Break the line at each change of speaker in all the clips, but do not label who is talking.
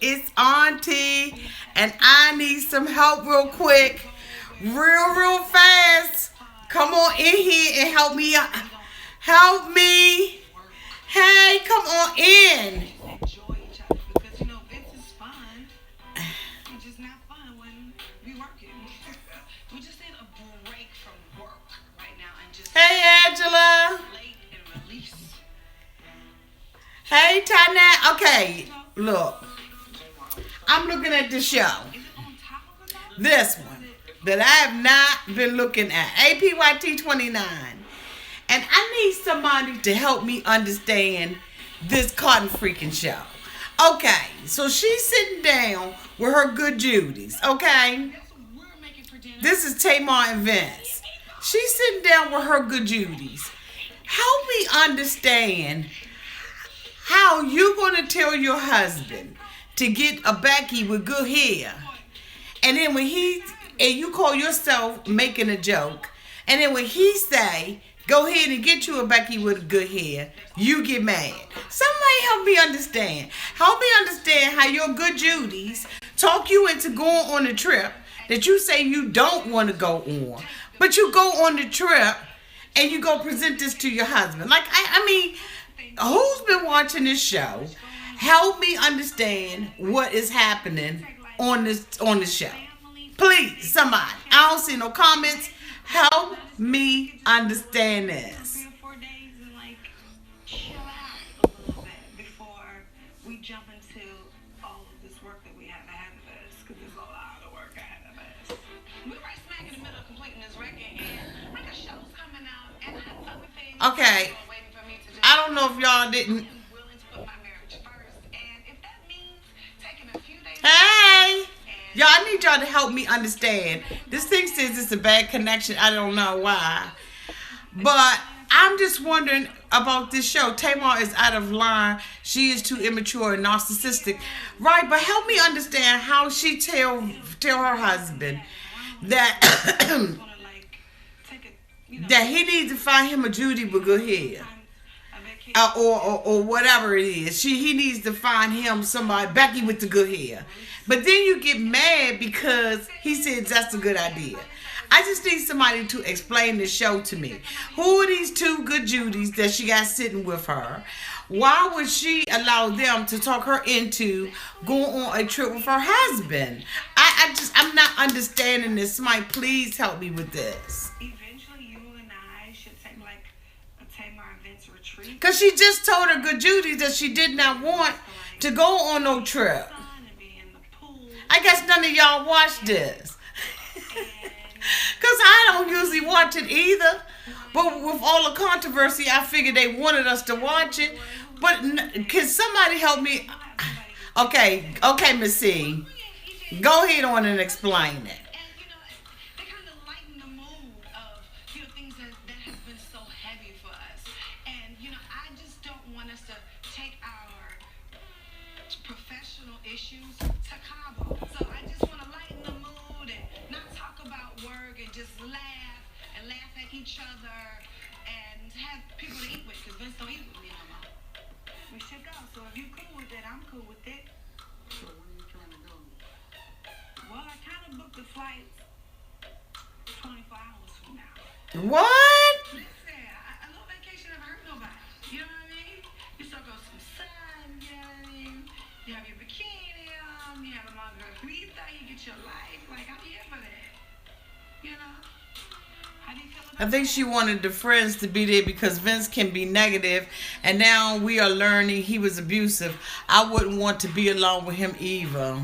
It's Auntie, and I need some help real quick, real fast. Come on in here and help me. Help me. Hey, come on in. Hey, Angela. Hey, Tana. Okay, look. I'm looking at the show. This one that I have not been looking at. APYT 29. And I need somebody to help me understand this cotton freaking show. Okay, so she's sitting down with her good Judies, okay? This is Tamar and Vince. She's sitting down with her good Judies. Help me understand how you going to tell your husband to get a Becky with good hair, and then and you call yourself making a joke, and then when he say, go ahead and get you a Becky with good hair, you get mad. Somebody help me understand. Help me understand how your good Judies talk you into going on a trip that you say you don't want to go on, but you go on the trip and you go present this to your husband. Like, I mean, who's been watching this show? Help me understand what is happening on this show. Please, somebody. I don't see no comments. Help me understand this. Okay. I don't know if y'all didn't. Hey! Y'all, I need y'all to help me understand. This thing says it's a bad connection. I don't know why. But I'm just wondering about this show. Tamar is out of line. She is too immature and narcissistic. Right, but help me understand how she tell her husband that that he needs to find him a Judy with good hair. Or whatever it is. He needs to find him somebody, Becky with the good hair. But then you get mad because he says that's a good idea. I just need somebody to explain the show to me. Who are these two good Judies that she got sitting with her? Why would she allow them to talk her into going on a trip with her husband? I'm not understanding this. Somebody please help me with this. Because she just told her good Judy that she did not want to go on no trip. I guess none of y'all watch this. Because I don't usually watch it either. But with all the controversy, I figured they wanted us to watch it. But can somebody help me? Okay, Miss C. Go ahead on and explain it. What? I think she wanted the friends to be there because Vince can be negative, and now we are learning he was abusive. I wouldn't want to be alone with him either.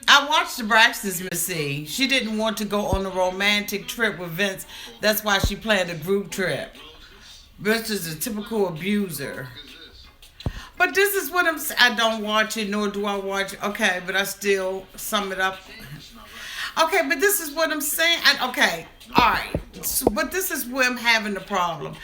I watched the Braxtons, Miss C. She didn't want to go on a romantic trip with Vince. That's why she planned a group trip. Vince is a typical abuser. But this is what I don't watch it, nor do I watch it. Okay, but I still sum it up. Okay, but this is what I'm saying. Okay, all right. But this is where I'm having the problem.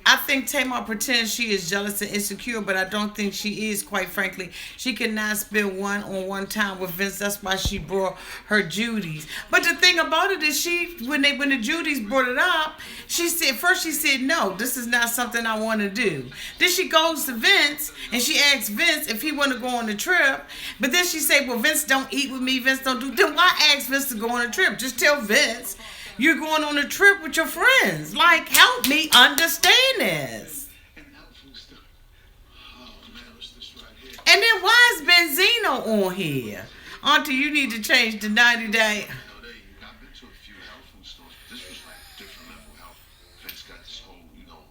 I think Tamar pretends she is jealous and insecure, but I don't think she is, quite frankly. She cannot spend one-on-one time with Vince. That's why she brought her Judies. But the thing about it is when the Judies brought it up, she said, no, this is not something I want to do. Then she goes to Vince and she asks Vince if he want to go on the trip. But then she said, well, Vince don't eat with me, Vince don't do. Then why ask Vince to go on a trip? Just tell Vince you're going on a trip with your friends. Like, help me understand this. And then why is Benzino on here? Auntie, you need to change the 90-day.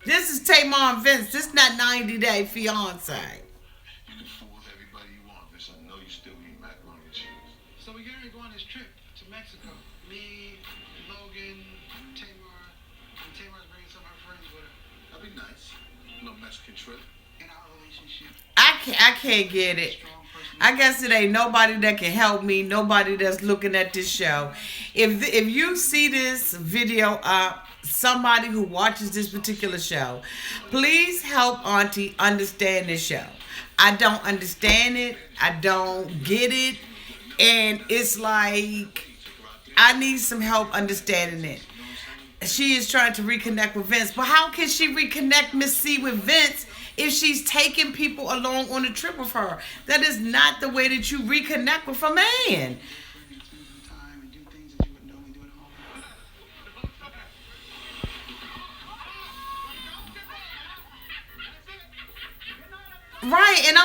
This is Tamar and Vince. This is not 90-Day Fiance. You can fool with everybody you want, Vince. I know you still eat macaroni and cheese. So we're going to go on this trip to Mexico. Me, Logan, Tamar, and Tamar's bringing some of her friends with her. That'd be nice. No Mexican trip. In our relationship. I can't get it. I guess it ain't nobody that can help me. Nobody that's looking at this show. If you see this video up, somebody who watches this particular show, please help Auntie understand this show. I don't understand it. I don't get it. And it's like, I need some help understanding it. She is trying to reconnect with Vince. But how can she reconnect Miss C with Vince if she's taking people along on a trip with her? That is not the way that you reconnect with a man. Right, and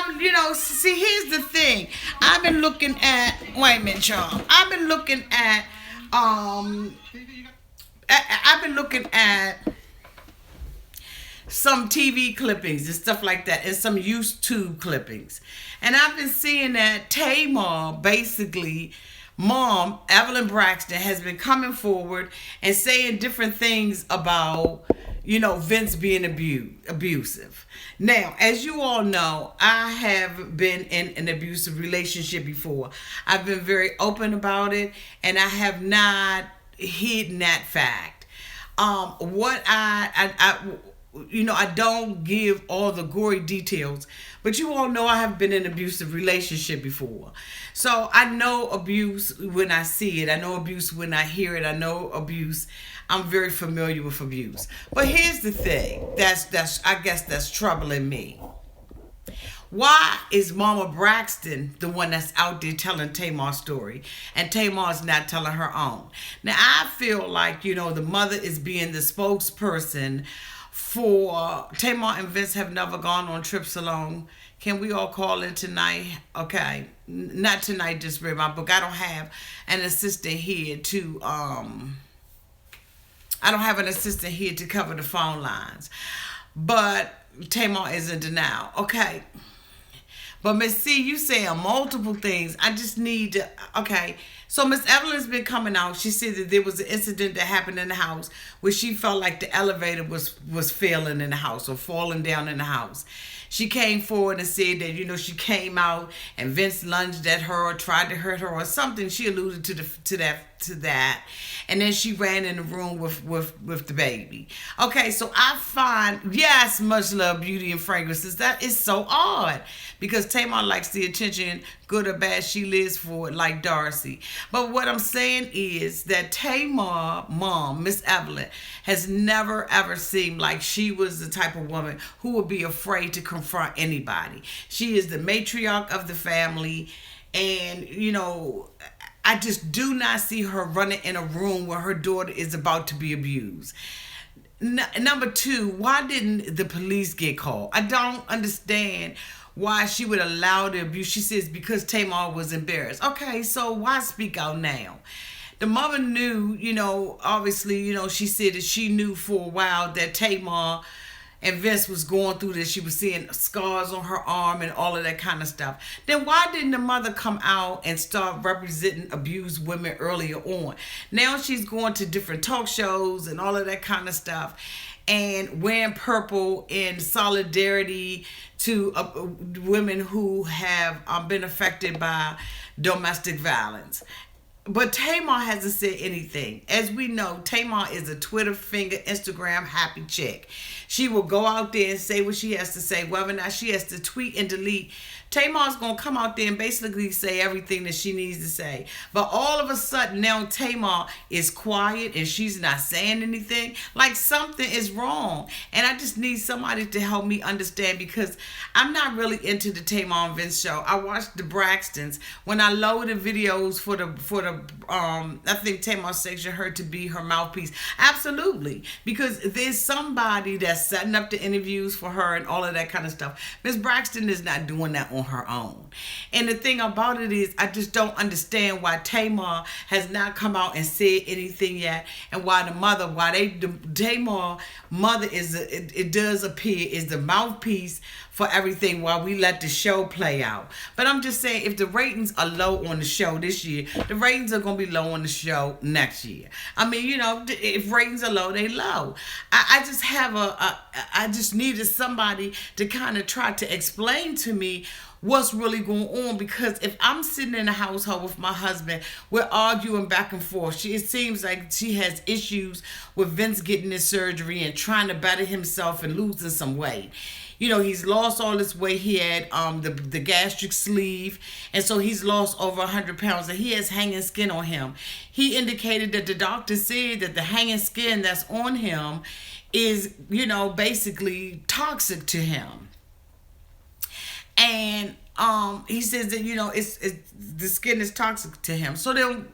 see, here's the thing. I've been looking at, wait a minute, y'all. I've been looking at some TV clippings and stuff like that, and some YouTube clippings. And I've been seeing that Tamar, basically, Mom, Evelyn Braxton, has been coming forward and saying different things about, Vince being abusive. Now, as you all know, I have been in an abusive relationship before. I've been very open about it, and I have not hidden that fact. I don't give all the gory details, but you all know I have been in an abusive relationship before. So I know abuse when I see it. I know abuse when I hear it. I know abuse. I'm very familiar with abuse. But here's the thing. I guess that's troubling me. Why is Mama Braxton the one that's out there telling Tamar's story, and Tamar's not telling her own? Now, I feel like, the mother is being the spokesperson for Tamar and Vince have never gone on trips alone. Can we all call in tonight? Okay. Not tonight, just read my book. I don't have an assistant here to cover the phone lines. But Tamar is in denial. Okay. But Miss C, you saying multiple things. I just need to, okay. So Miss Evelyn's been coming out. She said that there was an incident that happened in the house where she felt like the elevator was failing in the house or falling down in the house. She came forward and said that, she came out and Vince lunged at her or tried to hurt her or something. She alluded to that. And then she ran in the room with the baby. Okay, so I find, yes, much love, beauty, and fragrances. That is so odd because Tamar likes the attention, good or bad, she lives for it like Darcy. But what I'm saying is that Tamar, Mom, Miss Evelyn, has never ever seemed like she was the type of woman who would be afraid to confront anybody. She is the matriarch of the family, and, I just do not see her running in a room where her daughter is about to be abused. Number two, why didn't the police get called? I don't understand why she would allow the abuse. She says because Tamar was embarrassed. Okay, so why speak out now? The mother knew, obviously, she said that she knew for a while that Tamar and Vince was going through this. She was seeing scars on her arm and all of that kind of stuff. Then why didn't the mother come out and start representing abused women earlier on? Now she's going to different talk shows and all of that kind of stuff and wearing purple in solidarity to women who have been affected by domestic violence. But Tamar hasn't said anything. As we know, Tamar is a Twitter finger, Instagram happy chick. She will go out there and say what she has to say, whether or not she has to tweet and delete. Tamar's going to come out there and basically say everything that she needs to say. But all of a sudden now Tamar is quiet and she's not saying anything. Like something is wrong. And I just need somebody to help me understand, because I'm not really into the Tamar and Vince show. I watched the Braxtons. When I loaded videos for the I think Tamar section her to be her mouthpiece. Absolutely. Because there's somebody that's setting up the interviews for her and all of that kind of stuff. Miss Braxton is not doing that on her own. And the thing about it is, I just don't understand why Tamar has not come out and said anything yet, and why Tamar mother it does appear is the mouthpiece for everything while we let the show play out. But I'm just saying, if the ratings are low on the show this year, the ratings are going to be low on the show next year. I mean, if ratings are low, they low. I just have I just needed somebody to kind of try to explain to me what's really going on, because if I'm sitting in a household with my husband, we're arguing back and forth. It seems like she has issues with Vince getting his surgery and trying to better himself and losing some weight. He's lost all this weight. He had the gastric sleeve, and so he's lost over 100 pounds, and he has hanging skin on him. He indicated that the doctor said that the hanging skin that's on him is, basically toxic to him. And he says that, it's the skin is toxic to him. So then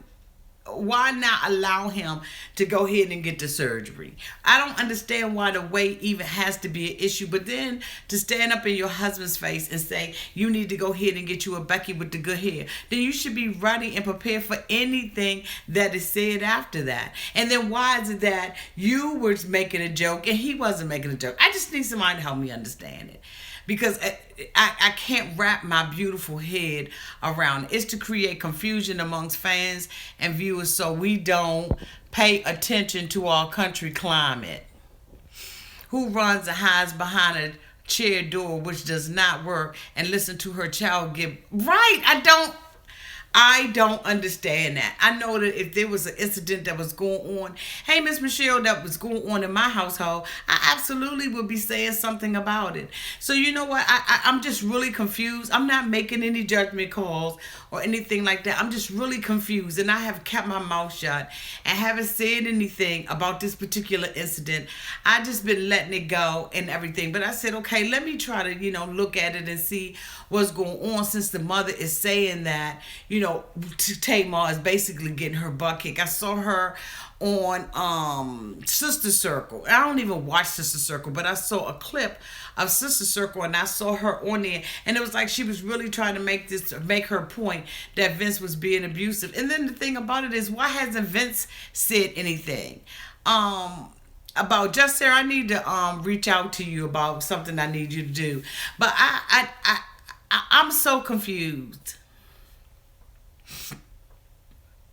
why not allow him to go ahead and get the surgery? I don't understand why the weight even has to be an issue. But then to stand up in your husband's face and say, you need to go ahead and get you a Becky with the good hair, then you should be ready and prepared for anything that is said after that. And then why is it that you were making a joke and he wasn't making a joke? I just need somebody to help me understand it, because I can't wrap my beautiful head around it. It's to create confusion amongst fans and viewers so we don't pay attention to our country climate. Who runs and hides behind a chair door which does not work and listen to her child give... Right, I don't understand that. I know that if there was an incident that was going on, hey, Miss Michelle, that was going on in my household, I absolutely would be saying something about it. So you know what? I'm just really confused. I'm not making any judgment calls or anything like that. I'm just really confused, and I have kept my mouth shut and haven't said anything about this particular incident. I just been letting it go and everything. But I said, okay, let me try to, look at it and see what's going on, since the mother is saying that, Tamar is basically getting her butt kicked. I saw her on Sister Circle. I don't even watch Sister Circle, but I saw a clip of Sister Circle, and I saw her on there, and it was like she was really trying to make her point that Vince was being abusive. And then the thing about it is, why hasn't Vince said anything about, just Sarah, I need to reach out to you about something I need you to do. But I'm so confused.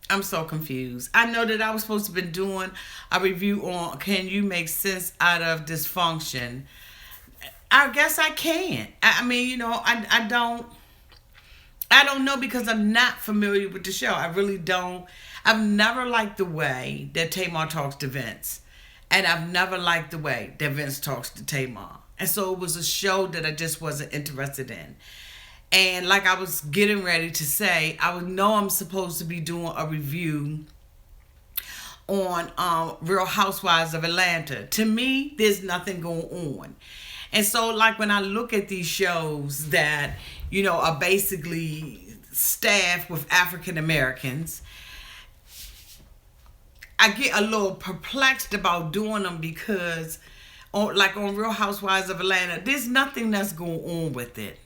I'm so confused. I know that I was supposed to have been doing a review on, can you make sense out of dysfunction? I guess I can't. I mean, I don't know, because I'm not familiar with the show. I really don't. I've never liked the way that Tamar talks to Vince. And I've never liked the way that Vince talks to Tamar. And so it was a show that I just wasn't interested in. And like I was getting ready to say, I would know I'm supposed to be doing a review on Real Housewives of Atlanta. To me, there's nothing going on. And so like when I look at these shows that, are basically staffed with African Americans, I get a little perplexed about doing them, because on Real Housewives of Atlanta, there's nothing that's going on with it.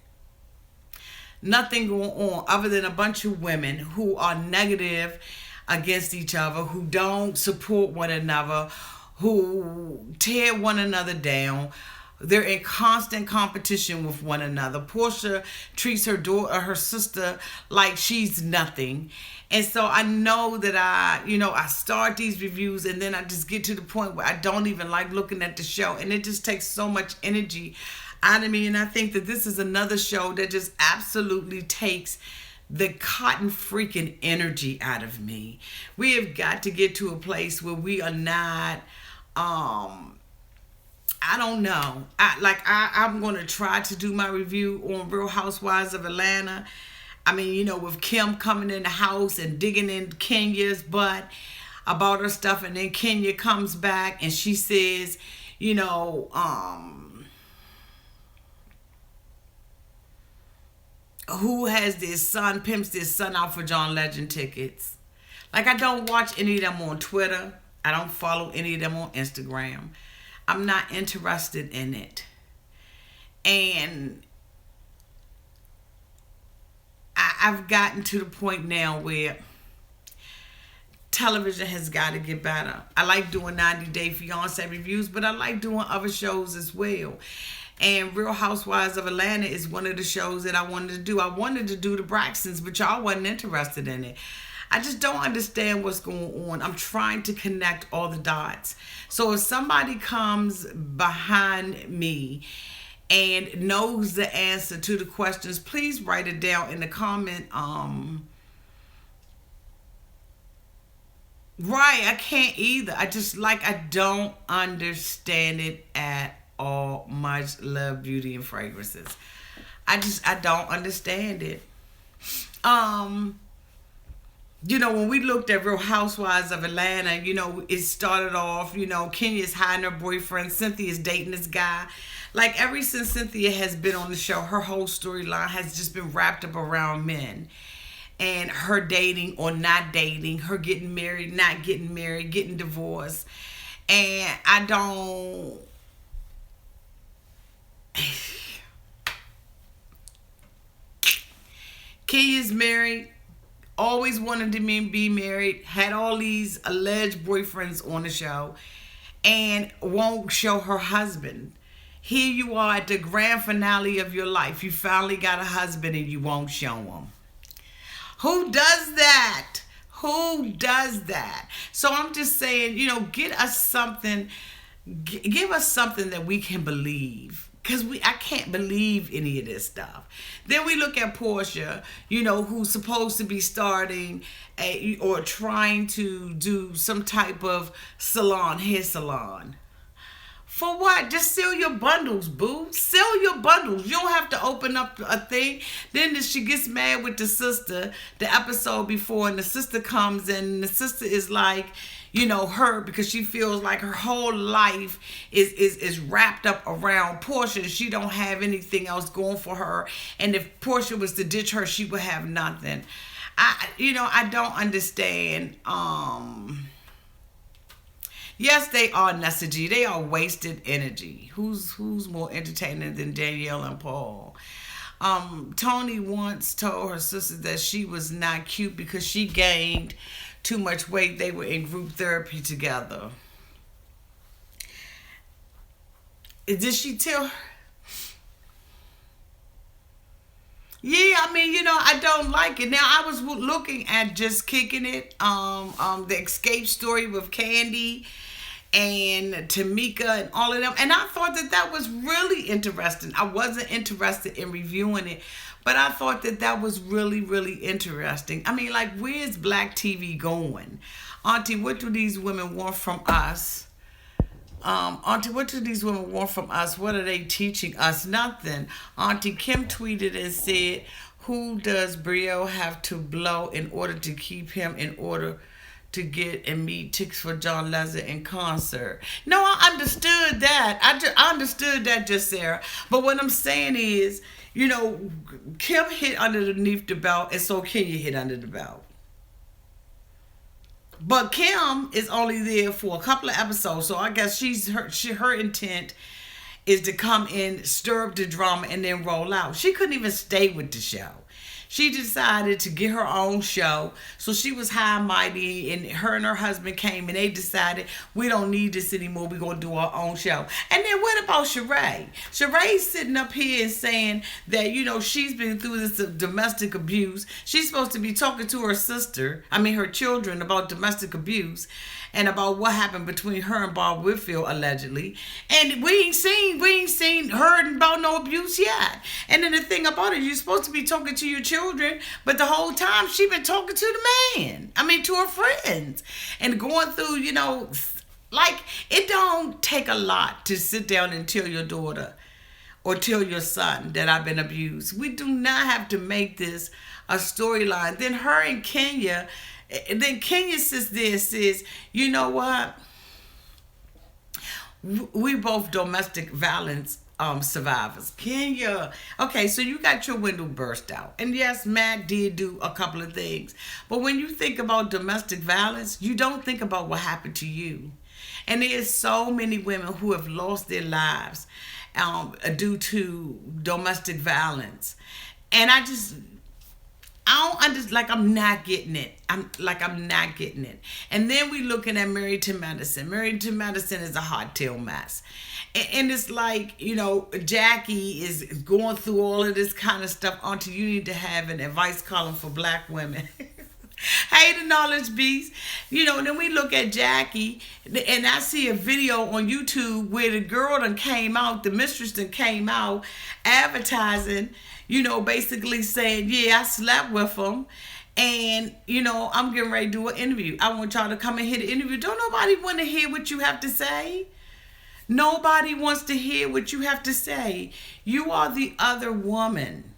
Nothing going on other than a bunch of women who are negative against each other, who don't support one another, who tear one another down. They're in constant competition with one another. Portia treats her daughter, her sister, like she's nothing. And so I know that I start these reviews and then I just get to the point where I don't even like looking at the show. And it just takes so much energy out of me. And I think that this is another show that just absolutely takes the cotton freaking energy out of me. We have got to get to a place where we are not, I don't know. I'm going to try to do my review on Real Housewives of Atlanta. I mean, with Kim coming in the house and digging in Kenya's butt about her stuff, and then Kenya comes back and she says, who has this son, pimps this son out for John Legend tickets. Like, I don't watch any of them on Twitter. I don't follow any of them on Instagram. I'm not interested in it. And I've gotten to the point now where television has got to get better. I like doing 90 Day Fiancé reviews, but I like doing other shows as well. And Real Housewives of Atlanta is one of the shows that I wanted to do. I wanted to do the Braxtons, but y'all wasn't interested in it. I just don't understand what's going on. I'm trying to connect all the dots. So if somebody comes behind me and knows the answer to the questions, please write it down in the comment. Right, I can't either. I don't understand it at all. Much love, beauty, and fragrances. I don't understand it. When we looked at Real Housewives of Atlanta, it started off, Kenya's hiding her boyfriend, Cynthia's dating this guy. Like, ever since Cynthia has been on the show, her whole storyline has just been wrapped up around men. And her dating or not dating, her getting married, not getting married, getting divorced. And I don't... Kenya's married, always wanted to be married, had all these alleged boyfriends on the show, and won't show her husband. Here you are at the grand finale of your life. You finally got a husband and you won't show him. Who does that? Who does that? So I'm just saying, get us something, give us something that we can believe. Because I can't believe any of this stuff. Then we look at Portia, who's supposed to be starting or trying to do some type of hair salon. For what? Just sell your bundles, boo. Sell your bundles. You don't have to open up a thing. Then she gets mad with the sister the episode before, and the sister comes and the sister is like, her, because she feels like her whole life is wrapped up around Portia. She don't have anything else going for her. And if Portia was to ditch her, she would have nothing. I don't understand. Yes, they are Nessagy. They are wasted energy. Who's more entertaining than Danielle and Paul? Tony once told her sister that she was not cute because she gained too much weight. They were in group therapy together. Did she tell her? Yeah, I don't like it. Now, I was looking at Just Kicking It, the escape story with Candy and Tamika and all of them. And I thought that was really interesting. I wasn't interested in reviewing it, but I thought that was really, really interesting. Where's black TV going? Auntie, what do these women want from us? Auntie, what do these women want from us? What are they teaching us? Nothing. Auntie Kim tweeted and said, who does Brio have to blow in order to keep him in order to get and meet tickets for John Legend in concert? No, I understood that. I understood that, just Sarah. But what I'm saying is, Kim hit underneath the belt, and so Kenya hit under the belt. But Kim is only there for a couple of episodes, so I guess her intent is to come in, stir up the drama, and then roll out. She couldn't even stay with the show. She decided to get her own show. So she was high and mighty, and her husband came, and they decided, we don't need this anymore. We're going to do our own show. And then what about Sheree? Sheree's sitting up here and saying that, she's been through this domestic abuse. She's supposed to be talking to her children about domestic abuse and about what happened between her and Bob Whitfield, allegedly. And we ain't seen heard about no abuse yet. And then the thing about it, you're supposed to be talking to your children children, but the whole time she been talking to the man. I mean, to her friends, and going through, like, it don't take a lot to sit down and tell your daughter or tell your son that I've been abused. We do not have to make this a storyline. Then her and Kenya, then Kenya sits there and says, you know what? We both domestic violence survivors. Kenya, okay, so you got your window burst out. And yes, Matt did do a couple of things. But when you think about domestic violence, you don't think about what happened to you. And there's so many women who have lost their lives due to domestic violence. And I don't understand, like, I'm not getting it. I'm not getting it. And then we looking at Married to Medicine. Married to Medicine is a hardtail mess. And it's like, Jackie is going through all of this kind of stuff until you need to have an advice column for black women. Hey, the knowledge beast. Then we look at Jackie, and I see a video on YouTube where the girl done came out, the mistress done came out, advertising, basically saying, yeah, I slept with him. And, I'm getting ready to do an interview. I want y'all to come and hear the interview. Don't nobody want to hear what you have to say. Nobody wants to hear what you have to say. You are the other woman.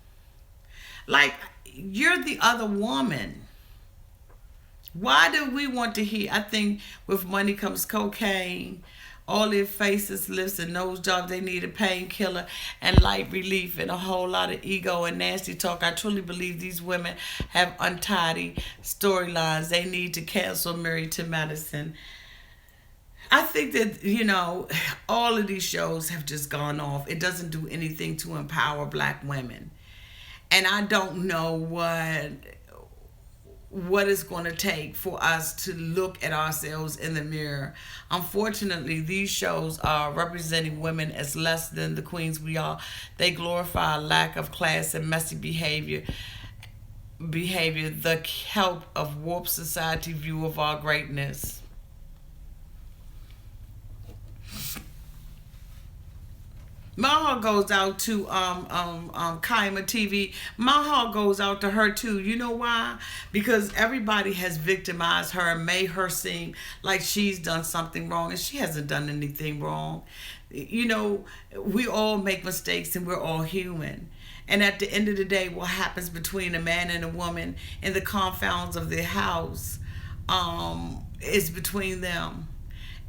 Like, you're the other woman. Why do we want to hear? I think with money comes cocaine, all their faces, lips, and nose jobs. They need a painkiller and light relief and a whole lot of ego and nasty talk. I truly believe these women have untidy storylines. They need to cancel Married to Medicine. I think that, all of these shows have just gone off. It doesn't do anything to empower black women. And I don't know what it's going to take for us to look at ourselves in the mirror. Unfortunately, these shows are representing women as less than the queens we are. They glorify a lack of class and messy behavior, the help of warped society view of our greatness. My heart goes out to Kaima TV. My heart goes out to her too. You know why? Because everybody has victimized her and made her seem like she's done something wrong, and she hasn't done anything wrong. We all make mistakes, and we're all human. And at the end of the day, what happens between a man and a woman in the confounds of their house is between them.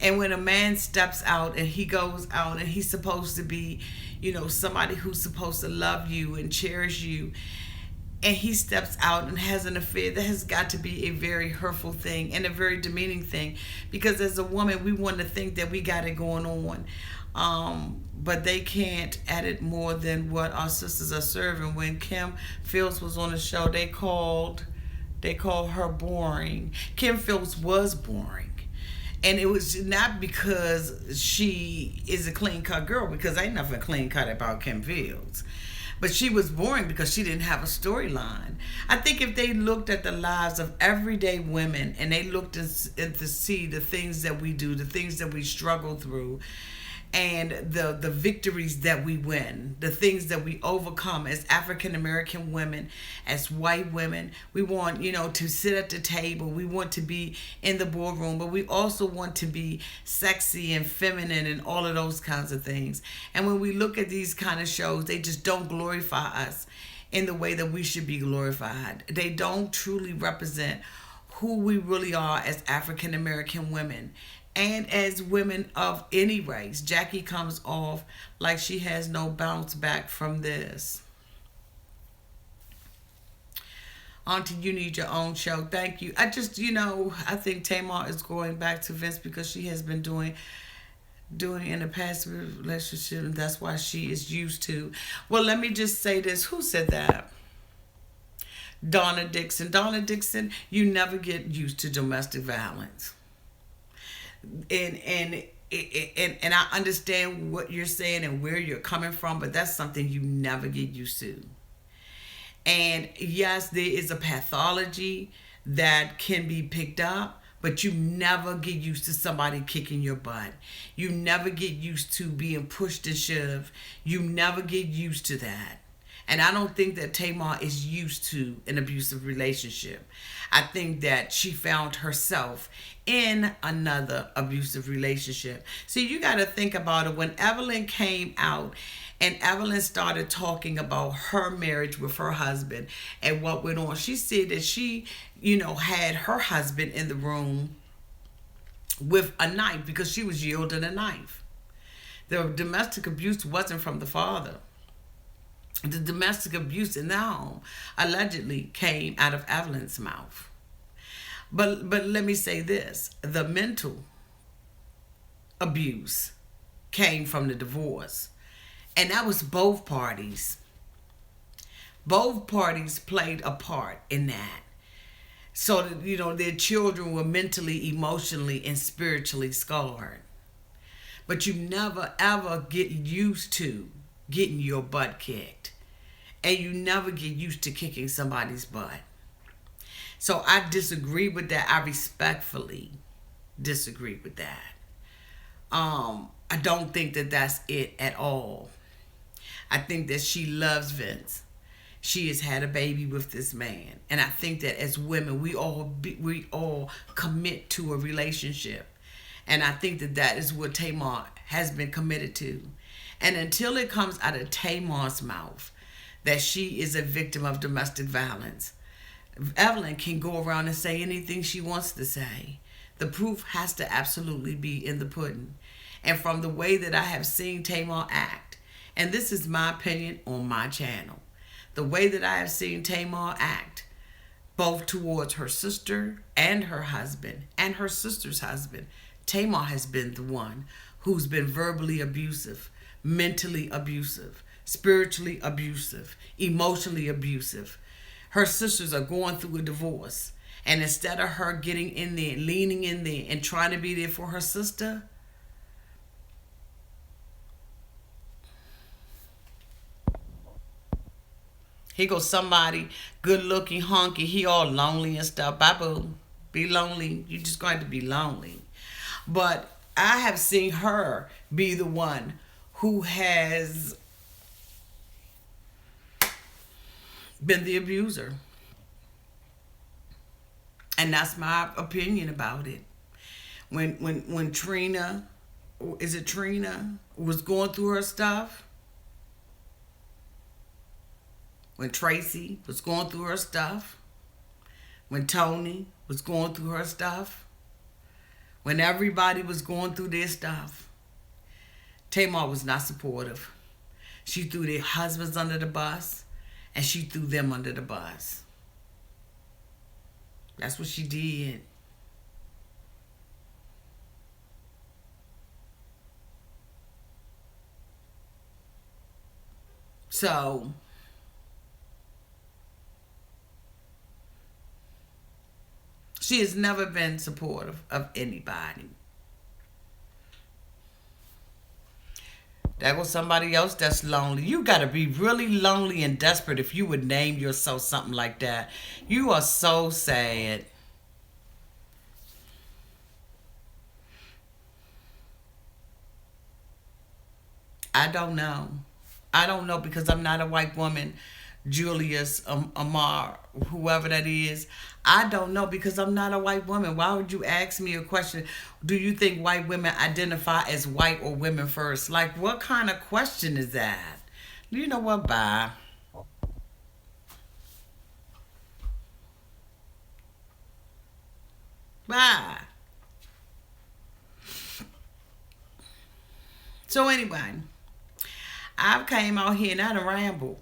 And when a man steps out and he goes out and he's supposed to be, somebody who's supposed to love you and cherish you, and he steps out and has an affair, that has got to be a very hurtful thing and a very demeaning thing. Because as a woman, we want to think that we got it going on. But they can't edit more than what our sisters are serving. When Kim Fields was on the show, they called her boring. Kim Fields was boring. And it was not because she is a clean-cut girl, because ain't nothing clean-cut about Kim Fields. But she was boring because she didn't have a storyline. I think if they looked at the lives of everyday women and they looked and to see the things that we do, the things that we struggle through, and the victories that we win, the things that we overcome as African American women, as white women. We want, to sit at the table. We want to be in the boardroom, but we also want to be sexy and feminine and all of those kinds of things. And when we look at these kind of shows, they just don't glorify us in the way that we should be glorified. They don't truly represent who we really are as African American women. And as women of any race. Jackie comes off like she has no bounce back from this. Auntie, you need your own show. Thank you. I think Tamar is going back to Vince because she has been doing in a past relationship, and that's why she is used to. Well, let me just say this. Who said that? Donna Dixon. Donna Dixon, you never get used to domestic violence. And I understand what you're saying and where you're coming from, but that's something you never get used to. And yes, there is a pathology that can be picked up, but you never get used to somebody kicking your butt. You never get used to being pushed and shoved. You never get used to that. And I don't think that Tamar is used to an abusive relationship. I think that she found herself in another abusive relationship. See, you got to think about it. When Evelyn came out and Evelyn started talking about her marriage with her husband and what went on, she said that she, had her husband in the room with a knife because she was yielding a knife. The domestic abuse wasn't from the father. The domestic abuse in the home allegedly came out of Evelyn's mouth. But let me say this. The mental abuse came from the divorce. And that was both parties. Both parties played a part in that. So that, their children were mentally, emotionally, and spiritually scarred. But you never, ever get used to getting your butt kicked. And you never get used to kicking somebody's butt. So I disagree with that. I respectfully disagree with that. I don't think that that's it at all. I think that she loves Vince. She has had a baby with this man. And I think that as women, we all commit to a relationship. And I think that that is what Tamar has been committed to. And until it comes out of Tamar's mouth that she is a victim of domestic violence, Evelyn can go around and say anything she wants to say. The proof has to absolutely be in the pudding. And from the way that I have seen Tamar act, and this is my opinion on my channel, the way that I have seen Tamar act, both towards her sister and her husband and her sister's husband, Tamar has been the one who's been verbally abusive, mentally abusive, spiritually abusive, emotionally abusive. Her sisters are going through a divorce. And instead of her getting in there, leaning in there, and trying to be there for her sister, here goes somebody good looking, honky, he all lonely and stuff. Bye boo. Be lonely. You're just going to be lonely. But I have seen her be the one who has been the abuser. And that's my opinion about it. When Trina, is it Trina, was going through her stuff, when Tracy was going through her stuff, when Tony was going through her stuff, when everybody was going through their stuff, Tamar was not supportive. She threw their husbands under the bus, and she threw them under the bus. That's what she did. So, she has never been supportive of anybody. There goes somebody else that's lonely. You got to be really lonely and desperate if you would name yourself something like that. You are so sad. I don't know. I don't know because I'm not a white woman. Julius, Amar, whoever that is. I don't know because I'm not a white woman. Why would you ask me a question? Do you think white women identify as white or women first? Like, what kind of question is that? You know what? Bye. Bye. So anyway, I came out here and I done rambled.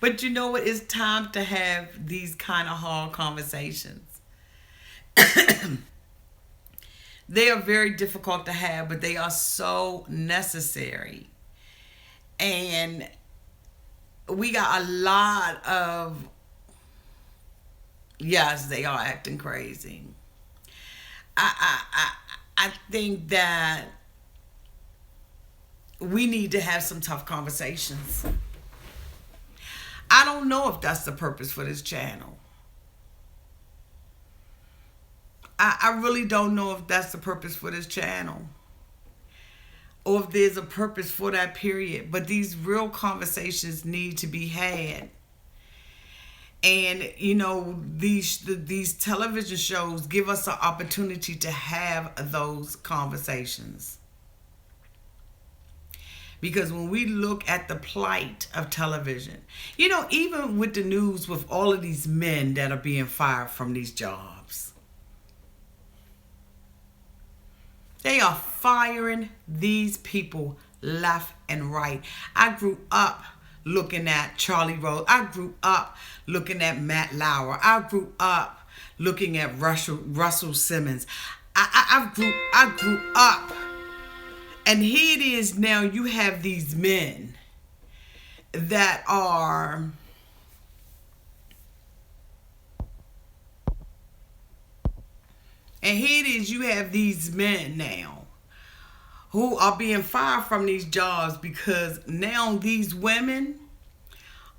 But you know what? It's time to have these kind of hard conversations. They are very difficult to have, but they are so necessary. And we got a lot of, yes, they are acting crazy. I think that we need to have some tough conversations. I don't know if that's the purpose for this channel. I really don't know if that's the purpose for this channel. or if there's a purpose for that period. But these real conversations need to be had. And these television shows give us an opportunity to have those conversations. Because when we look at the plight of television, even with the news, with all of these men that are being fired from these jobs, they are firing these people left and right. I grew up looking at Charlie Rose. I grew up looking at Matt Lauer. I grew up looking at Russell Simmons. I grew up. And here it is now, you have these men that are and here it is, you have these men now who are being fired from these jobs because now these women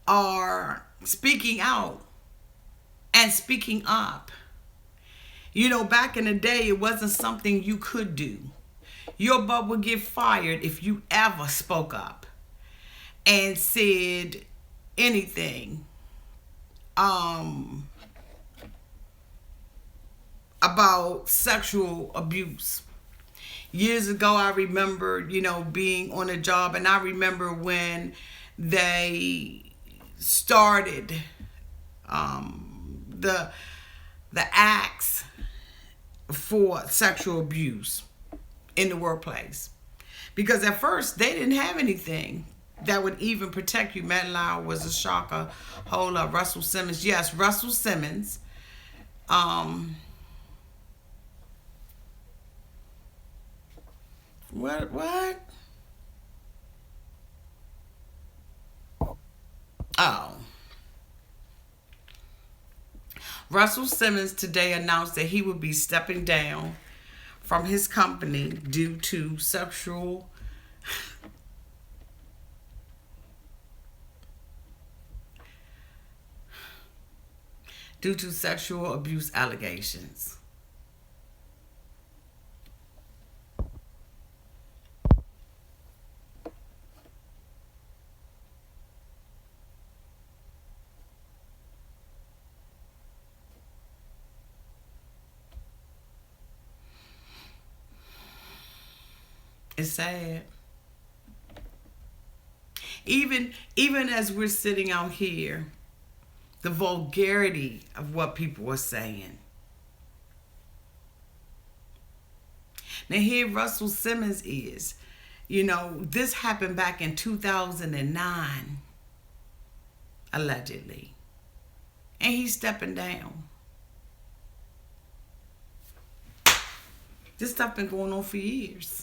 are speaking out and speaking up. Back in the day, it wasn't something you could do. Your butt would get fired if you ever spoke up and said anything about sexual abuse. Years ago, I remember, being on a job, and I remember when they started the acts for sexual abuse in the workplace. Because at first, they didn't have anything that would even protect you. Matt Lauer was a shocker. Hold up, Russell Simmons. Yes, Russell Simmons. What? Oh. Russell Simmons today announced that he would be stepping down from his company due to sexual abuse allegations. It's sad. Even as we're sitting out here, the vulgarity of what people are saying. Now here Russell Simmons is. This happened back in 2009, allegedly. And he's stepping down. This stuff been going on for years.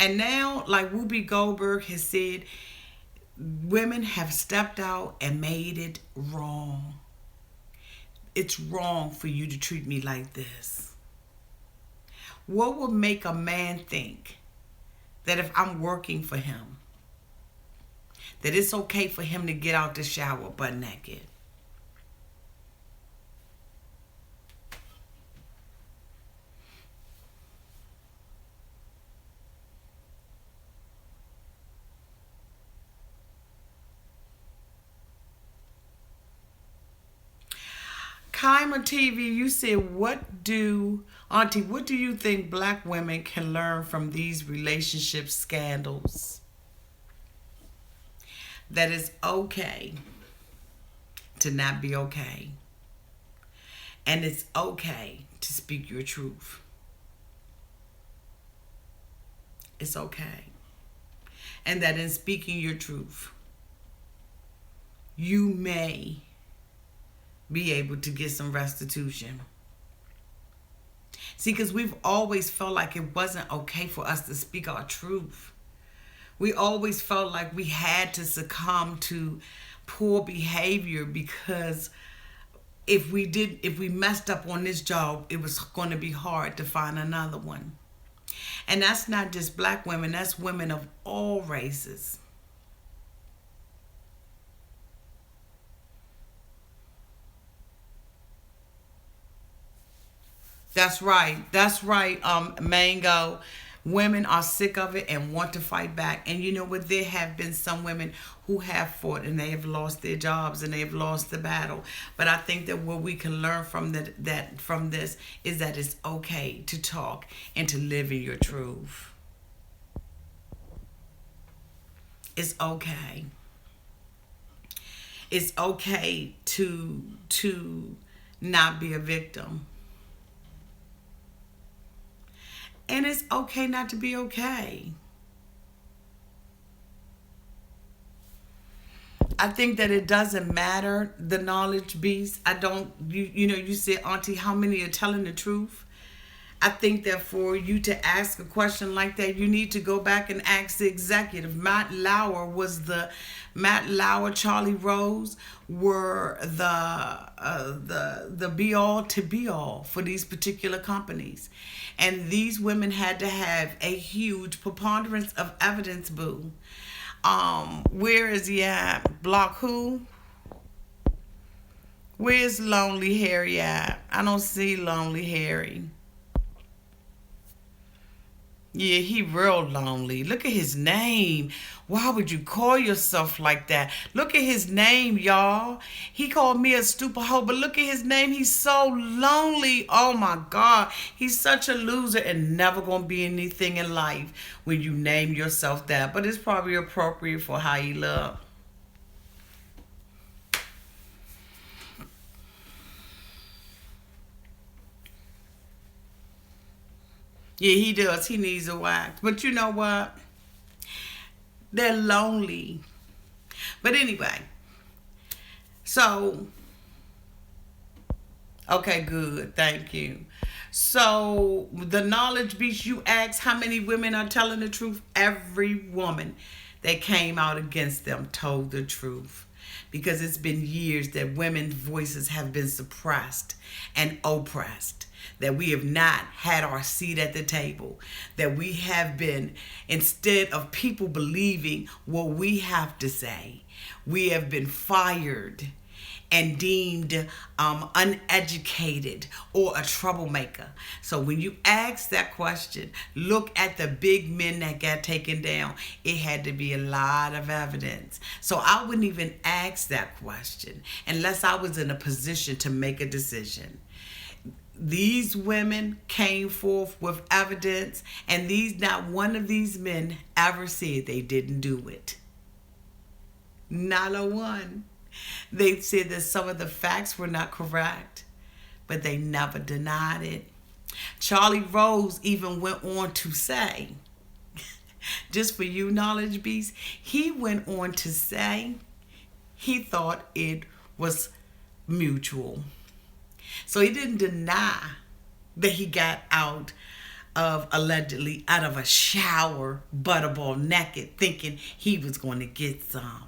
And now, like Whoopi Goldberg has said, women have stepped out and made it wrong. It's wrong for you to treat me like this. What would make a man think that if I'm working for him, that it's okay for him to get out the shower butt naked? Kaima TV, you said, Auntie, what do you think black women can learn from these relationship scandals? That it's okay to not be okay. And it's okay to speak your truth. It's okay. And that in speaking your truth, you may be able to get some restitution. See, because we've always felt like it wasn't okay for us to speak our truth. We always felt like we had to succumb to poor behavior because if we messed up on this job, it was going to be hard to find another one. And that's not just black women, that's women of all races. That's right, Mango. Women are sick of it and want to fight back. And you know what? There have been some women who have fought and they have lost their jobs and they've lost the battle. But I think that what we can learn from that from this is that it's okay to talk and to live in your truth. It's okay. It's okay to not be a victim. And it's okay not to be okay. I think that it doesn't matter the knowledge beast. I don't, you know, you said, Auntie, how many are telling the truth? I think that for you to ask a question like that, you need to go back and ask the executive. Matt Lauer, Charlie Rose were the be all to be all for these particular companies, and these women had to have a huge preponderance of evidence. Boo, where is he at? Block who? Where's Lonely Harry at? I don't see Lonely Harry. Yeah, he real lonely. Look at his name. Why would you call yourself like that? Look at his name, y'all. He called me a stupid hoe, but look at his name. He's so lonely. Oh my God. He's such a loser and never gonna be anything in life when you name yourself that. But it's probably appropriate for how you look. Yeah, he does. He needs a wax. But you know what? They're lonely. But anyway. So, okay, good. Thank you. So, the knowledge beast, you asked how many women are telling the truth? Every woman that came out against them told the truth. Because it's been years that women's voices have been suppressed and oppressed. That we have not had our seat at the table. That we have been, instead of people believing what we have to say, we have been fired and deemed uneducated or a troublemaker. So when you ask that question, look at the big men that got taken down. It had to be a lot of evidence. So I wouldn't even ask that question unless I was in a position to make a decision. These women came forth with evidence, and not one of these men ever said they didn't do it. Not a one. They said that some of the facts were not correct, but they never denied it. Charlie Rose even went on to say, just for you knowledge beasts, he went on to say he thought it was mutual. So he didn't deny that he got allegedly out of a shower, butterball naked, thinking he was going to get some.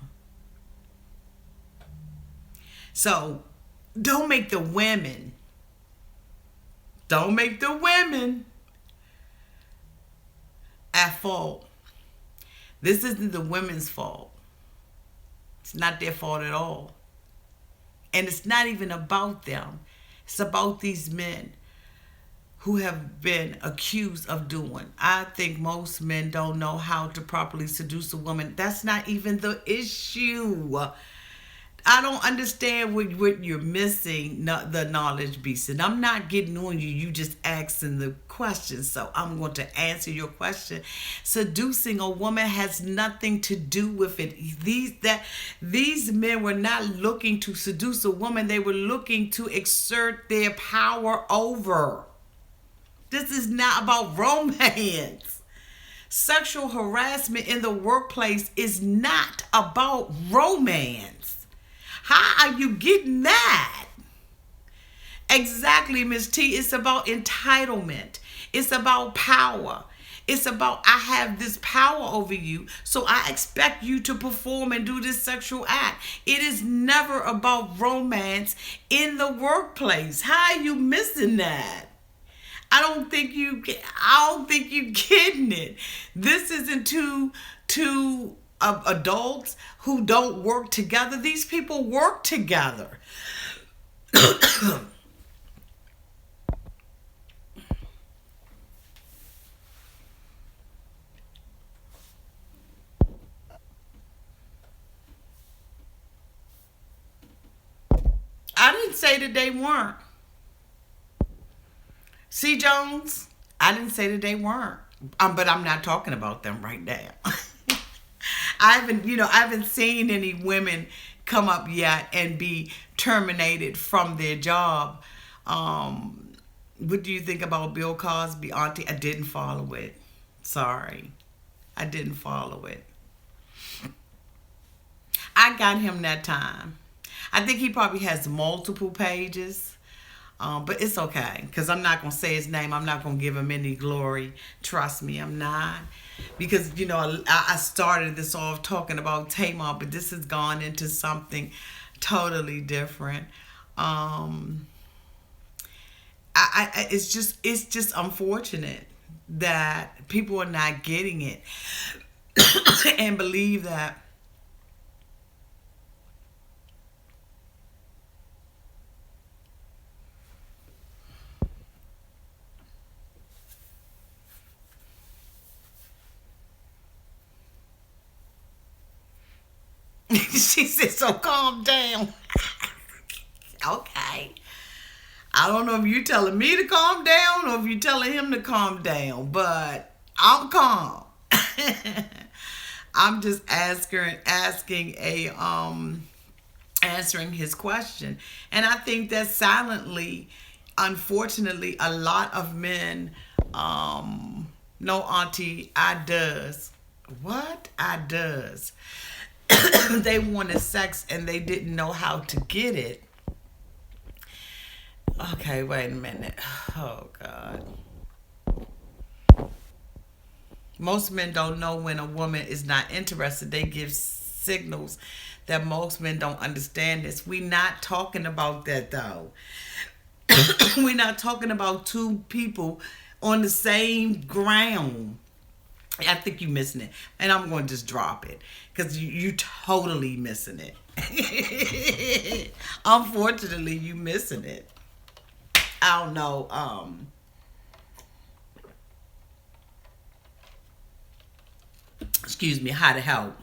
So don't make the women at fault. This isn't the women's fault. It's not their fault at all. And it's not even about them. It's about these men who have been accused of doing. I think most men don't know how to properly seduce a woman. That's not even the issue. I don't understand what you're missing, the knowledge beast. And I'm not getting on you. You just asking the question. So I'm going to answer your question. Seducing a woman has nothing to do with it. These men were not looking to seduce a woman. They were looking to exert their power over. This is not about romance. Sexual harassment in the workplace is not about romance. How are you getting that? Exactly, Miss T. It's about entitlement. It's about power. It's about, I have this power over you, so I expect you to perform and do this sexual act. It is never about romance in the workplace. How are you missing that? I don't think you getting it. This isn't two adults who don't work together. These people work together. didn't say that they weren't. C. Jones, I didn't say that they weren't. But I'm not talking about them right now. I haven't seen any women come up yet and be terminated from their job. What do you think about Bill Cosby, Auntie? I didn't follow it. Sorry. I didn't follow it. I got him that time. I think he probably has multiple pages. But it's okay, because I'm not going to say his name. I'm not going to give him any glory. Trust me, I'm not. Because, I started this off talking about Tamar, but this has gone into something totally different. It's just unfortunate that people are not getting it and believe that she said, so calm down. Okay. I don't know if you're telling me to calm down or if you're telling him to calm down, but I'm calm. I'm just asking answering his question. And I think that silently, unfortunately, a lot of men, no, Auntie, I does. What? I does. They wanted sex and they didn't know how to get it. Okay, wait a minute. Oh, God. Most men don't know when a woman is not interested. They give signals that most men don't understand this. We're not talking about that, though. We're not talking about two people on the same ground. I think you're missing it. And I'm going to just drop it. Because you totally missing it. Unfortunately, you missing it. I don't know. Excuse me, how to help.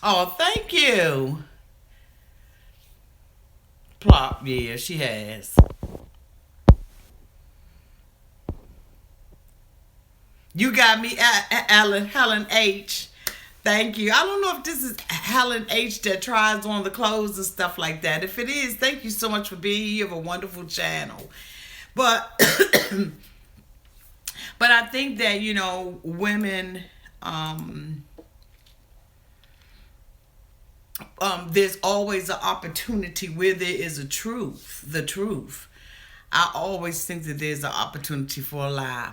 Oh, thank you. Plop, yeah, she has. You got me, Helen H. Thank you. I don't know if this is Helen H that tries on the clothes and stuff like that. If it is, thank you so much for being here. You have a wonderful channel. But but I think that, women, there's always an opportunity where there is the truth. I always think that there's an opportunity for a lie.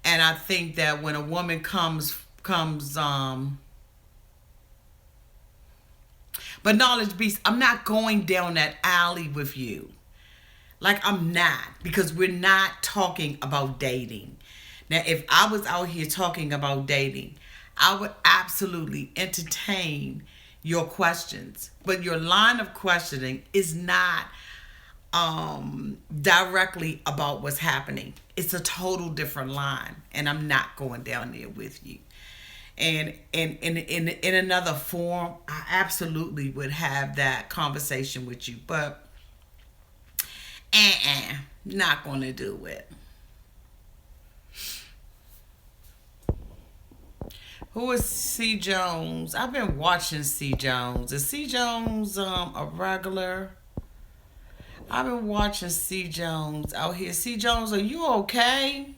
And I think that when a woman comes but knowledge beast, I'm not going down that alley with you. Like, I'm not, because we're not talking about dating. Now, if I was out here talking about dating, I would absolutely entertain your questions. But your line of questioning is not directly about what's happening. It's a total different line, and I'm not going down there with you. And in another form, I absolutely would have that conversation with you, but not going to do it. Who is C. Jones? I've been watching C. Jones. Is C. Jones a regular? I've been watching C. Jones out here. C. Jones, are you okay?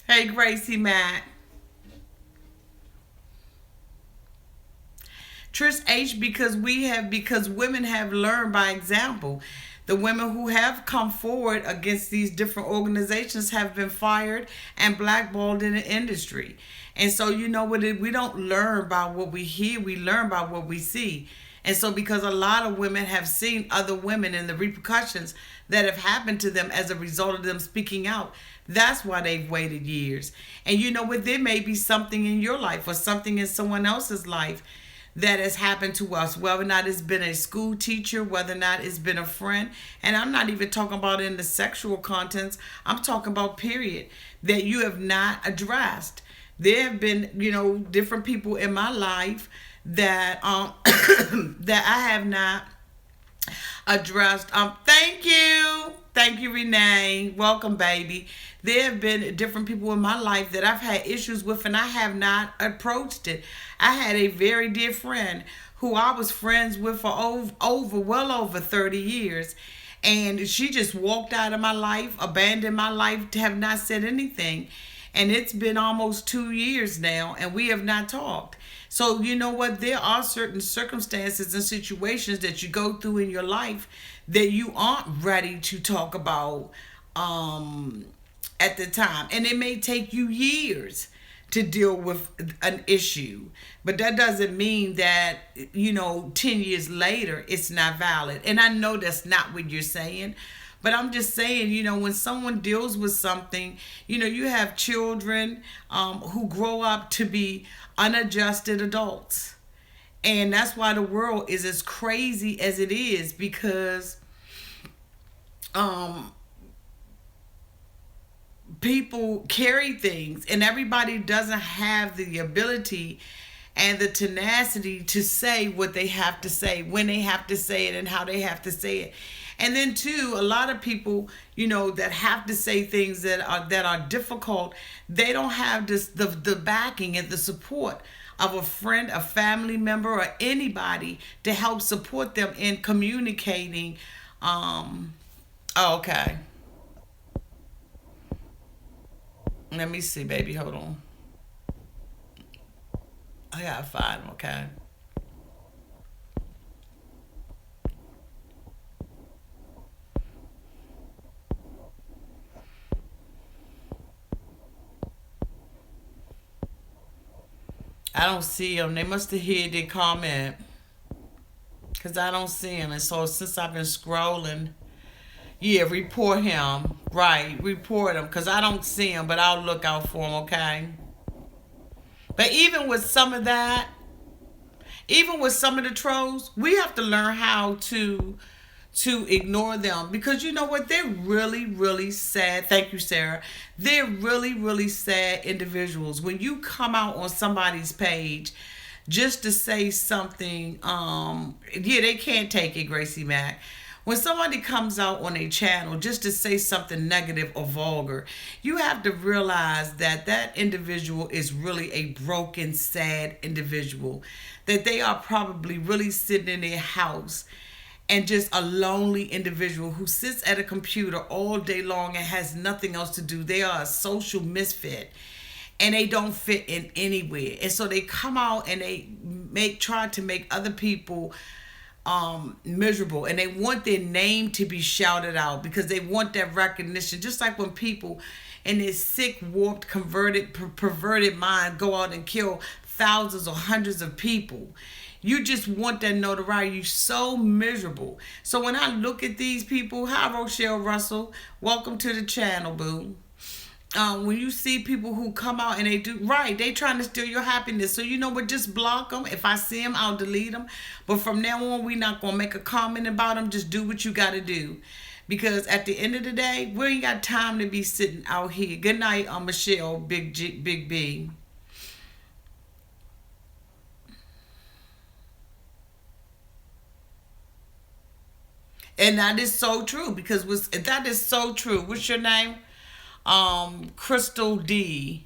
Hey, Gracie Matt. Trish H, because women have learned by example. The women who have come forward against these different organizations have been fired and blackballed in the industry. And so, you know what? We don't learn by what we hear. We learn by what we see. And so, because a lot of women have seen other women and the repercussions that have happened to them as a result of them speaking out, that's why they've waited years. And you know what? There may be something in your life or something in someone else's life that has happened to us, whether or not it's been a school teacher, whether or not it's been a friend. And I'm not even talking about in the sexual contents, I'm talking about period, that you have not addressed. There have been, different people in my life that that I have not addressed. Thank you, Renee. Welcome, baby. There have been different people in my life that I've had issues with, and I have not approached it. I had a very dear friend who I was friends with for well over 30 years. And she just walked out of my life, abandoned my life, to have not said anything. And it's been almost 2 years now, and we have not talked. So, you know what? There are certain circumstances and situations that you go through in your life that you aren't ready to talk about at the time. And it may take you years to deal with an issue. But that doesn't mean that, 10 years later, it's not valid. And I know that's not what you're saying. But I'm just saying, when someone deals with something, you have children who grow up to be unadjusted adults. And that's why the world is as crazy as it is, because people carry things, and everybody doesn't have the ability and the tenacity to say what they have to say, when they have to say it, and how they have to say it. And then too, a lot of people, that have to say things that are difficult, they don't have the backing and the support of a friend, a family member, or anybody to help support them in communicating. Okay. Let me see, baby. Hold on. I gotta find them, okay? I don't see them. They must have hid their comment, because I don't see them. And so since I've been scrolling, yeah, report him. Right, report him, because I don't see him, but I'll look out for him, okay? But even with some of that, even with some of the trolls, we have to learn how to ignore them, because you know what, they're really, really sad. Thank you, Sarah. They're really, really sad individuals. When you come out on somebody's page just to say something, they can't take it, Gracie Mack. When somebody comes out on a channel just to say something negative or vulgar, you have to realize that that individual is really a broken, sad individual. That they are probably really sitting in their house and just a lonely individual who sits at a computer all day long and has nothing else to do. They are a social misfit, and they don't fit in anywhere. And so they come out and they try to make other people miserable, and they want their name to be shouted out because they want that recognition. Just like when people in their sick, warped, perverted mind go out and kill thousands or hundreds of people. You just want that notoriety. You're so miserable. So when I look at these people, hi Rochelle Russell, welcome to the channel, boo. When you see people who come out and they do right, they trying to steal your happiness. So you know what, just block them. If I see them, I'll delete them. But from now on, we're not going to make a comment about them. Just do what you got to do. Because at the end of the day, we ain't got time to be sitting out here. Good night, Michelle, Big B. And that is so true, because that is so true. What's your name? Crystal D.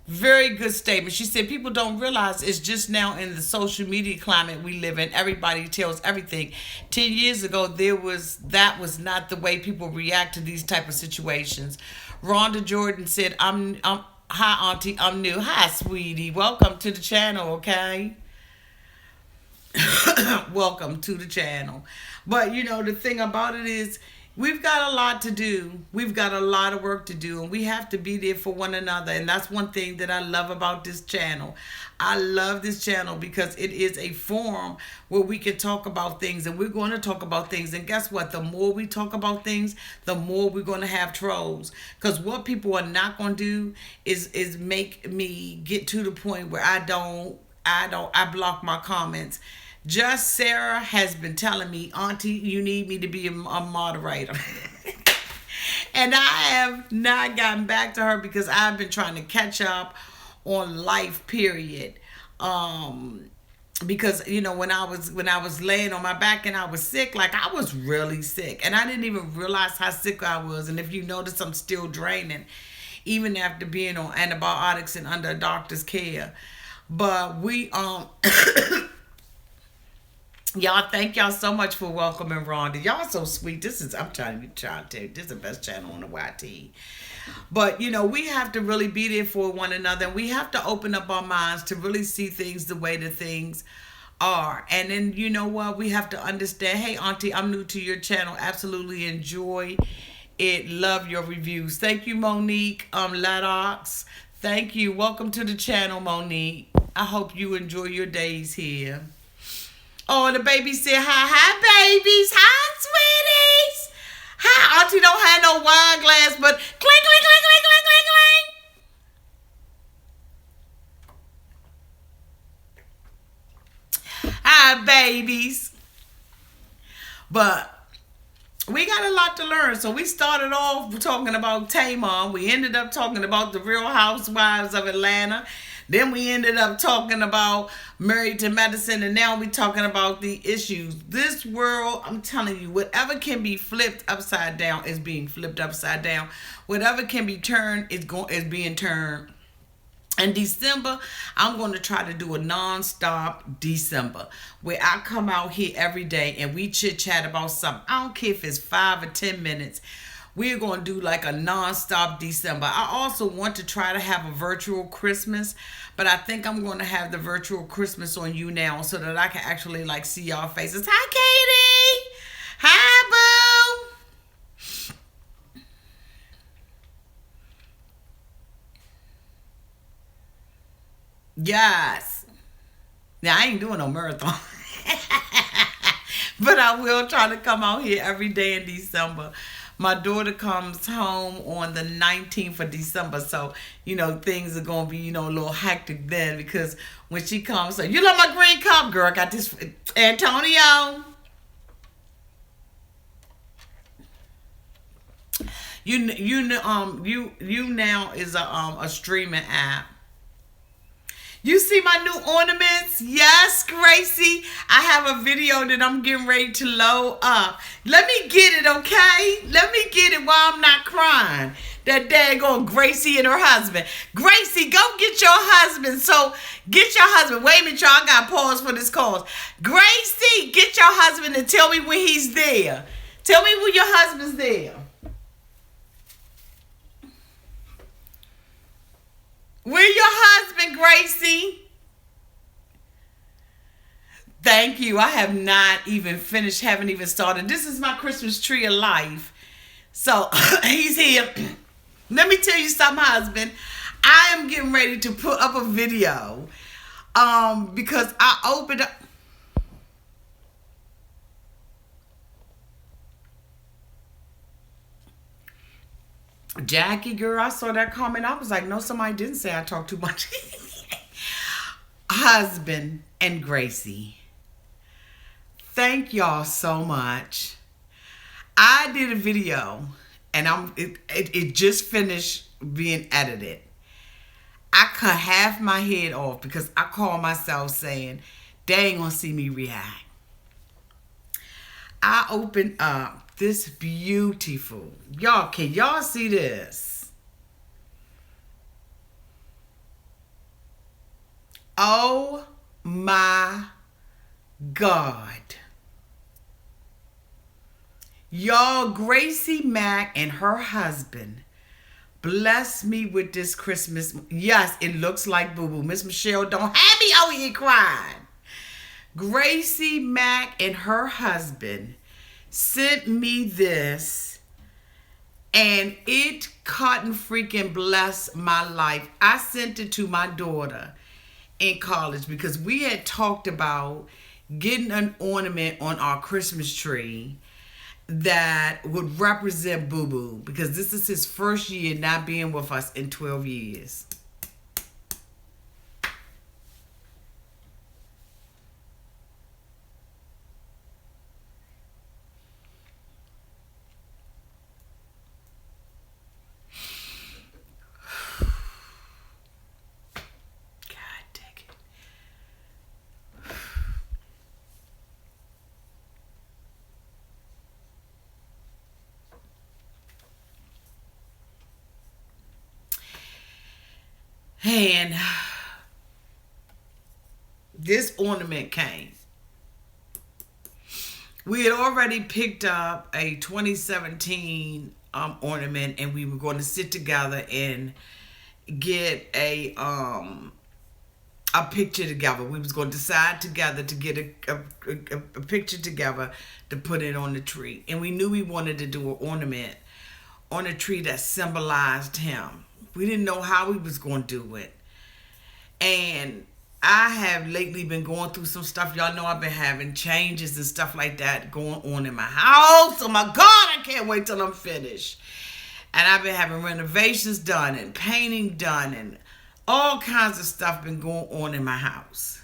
Very good statement. She said people don't realize it's just now in the social media climate we live in. Everybody tells everything. 10 years ago, that was not the way people react to these type of situations. Rhonda Jordan said, I'm hi auntie, I'm new. Hi sweetie. Welcome to the channel, okay? Welcome to the channel. But the thing about it is, we've got a lot to do. We've got a lot of work to do, and we have to be there for one another. And that's one thing that I love about this channel. I love this channel because it is a forum where we can talk about things, and we're going to talk about things. And guess what? The more we talk about things, the more we're going to have trolls. Because what people are not going to do is make me get to the point where I block my comments. Just Sarah has been telling me, Auntie, you need me to be a moderator. And I have not gotten back to her because I've been trying to catch up on life, period. Because when I was laying on my back and I was sick, like I was really sick. And I didn't even realize how sick I was. And if you notice, I'm still draining, even after being on antibiotics and under a doctor's care. But we y'all, thank y'all so much for welcoming Rhonda. Y'all so sweet. I'm trying to tell you, this is the best channel on the YT. But, we have to really be there for one another. And we have to open up our minds to really see things the way that things are. And then, you know what? We have to understand, hey, Auntie, I'm new to your channel. Absolutely enjoy it. Love your reviews. Thank you, Monique. Laddox. Thank you. Welcome to the channel, Monique. I hope you enjoy your days here. Oh, the baby said hi. Hi, babies. Hi, sweeties. Hi, Auntie don't have no wine glass, but clink, clink, clink, clink, clink, clink, clink. Hi, babies. But we got a lot to learn. So we started off talking about Tamar. We ended up talking about the Real Housewives of Atlanta. Then we ended up talking about Married to Medicine, and now we're talking about the issues. This world, I'm telling you, whatever can be flipped upside down is being flipped upside down. Whatever can be turned is being turned. In December, I'm going to try to do a non-stop December where I come out here every day and we chit-chat about something. I don't care if it's 5 or 10 minutes. We're going to do like a non-stop December. I also want to try to have a virtual Christmas, but I think I'm going to have the virtual Christmas on you now so that I can actually like see y'all faces. Hi, Katie. Hi, boo. Yes. Now, I ain't doing no marathon. But I will try to come out here every day in December. My daughter comes home on the 19th of December. So, things are going to be, a little hectic then. Because when she comes, so, you love my green cup, girl. I got this. Antonio. You now is a streaming app. You see my new ornaments? Yes, Gracie. I have a video that I'm getting ready to load up. Let me get it, okay? Let me get it while I'm not crying. That daggone Gracie and her husband. Gracie, go get your husband. So, get your husband. Wait a minute, y'all. I got to pause for this call. Gracie, get your husband and tell me when he's there. Tell me when your husband's there. Where your husband, Gracie? Thank you. I have not even finished, haven't even started. This is my Christmas tree of life. So, he's here. Let me tell you something, husband. I am getting ready to put up a video. Because I opened up. Jackie, girl, I saw that comment. I was like, no, somebody didn't say I talk too much. Husband and Gracie, thank y'all so much. I did a video, and it just finished being edited. I cut half my head off because I call myself saying, they ain't gonna see me react. I opened up this beautiful, can y'all see this? Oh my God. Y'all, Gracie Mack and her husband blessed me with this Christmas. Yes, it looks like boo-boo. Miss Michelle, don't have me out here crying. Gracie Mack and her husband sent me this, and it couldn't freaking bless my life. I sent it to my daughter in college because we had talked about getting an ornament on our Christmas tree that would represent Boo Boo, because this is his first year not being with us in 12 years. God dang it. And this ornament came. We had already picked up a 2017 ornament, and we were going to sit together and get a picture together. We was going to decide together to get a picture together to put it on the tree. And we knew we wanted to do an ornament on a tree that symbolized him. We didn't know how we was going to do it. And I have lately been going through some stuff. Y'all know I've been having changes and stuff like that going on in my house. Oh my God, I can't wait till I'm finished. And I've been having renovations done and painting done and all kinds of stuff been going on in my house.